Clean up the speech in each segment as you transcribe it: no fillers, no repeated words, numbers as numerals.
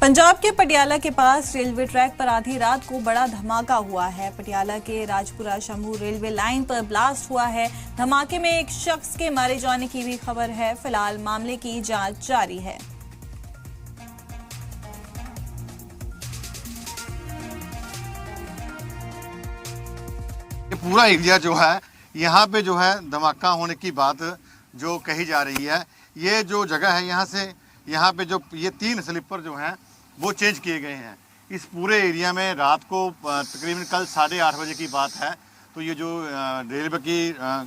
पंजाब के पटियाला के पास railway track पर आधी रात को बड़ा धमाका हुआ है। पटियाला के राजपुरा शंभू रेलवे लाइन पर ब्लास्ट हुआ है। धमाके में एक शख्स के मारे जाने की भी खबर है। फिलहाल मामले की जांच जारी है। ये पूरा एरिया जो है, यहाँ पे जो है धमाका होने की बात जो कही जा रही है। ये जो जगह है, यहाँ पे जो ये 3 स्लीपर जो हैं वो चेंज किए गए हैं। इस पूरे एरिया में रात को तकरीबन कल 8:30 बजे की बात है। तो ये जो रेलवे की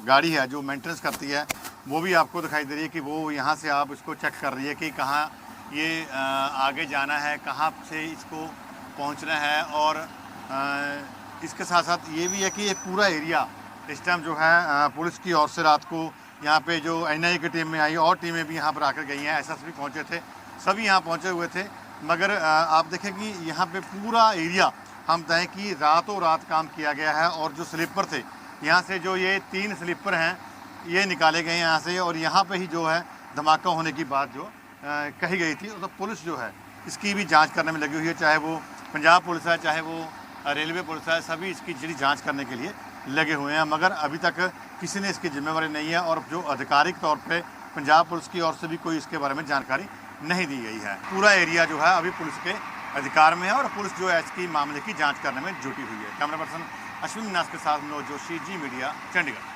गाड़ी है जो मेंटेनेंस करती है, वो भी आपको दिखाई दे रही है कि वो यहाँ से आप इसको चेक कर रही है कि कहाँ ये आगे जाना है, कहाँ से इसको पहुँचना है। और इसके साथ साथ ये भी है कि ये पूरा एरिया इस टाइम जो है पुलिस की ओर से रात को यहाँ पे जो NIA की टीम में आई और टीमें भी यहाँ पर आकर गई हैं। SSP पहुँचे थे, सभी यहाँ पहुँचे हुए थे। मगर आप देखें कि यहाँ पे पूरा एरिया हम बताएं कि रातों रात काम किया गया है। और जो स्लीपर थे, यहाँ से जो ये 3 स्लीपर हैं ये निकाले गए यहाँ से। और यहाँ पे ही जो है धमाका होने की बात जो कही गई थी, तो पुलिस जो है इसकी भी जांच करने में लगी हुई है। चाहे वो पंजाब पुलिस है, चाहे वो रेलवे पुलिस है, सभी इसकी जड़ी जांच करने के लिए लगे हुए हैं। मगर अभी तक किसी ने इसकी जिम्मेवारी नहीं है और जो आधिकारिक तौर पे पंजाब पुलिस की ओर से भी कोई इसके बारे में जानकारी नहीं दी गई है। पूरा एरिया जो है अभी पुलिस के अधिकार में है और पुलिस जो है इसकी मामले की जांच करने में जुटी हुई है। कैमरा पर्सन अश्विन नास के साथ मनोज जोशी, जी मीडिया, चंडीगढ़।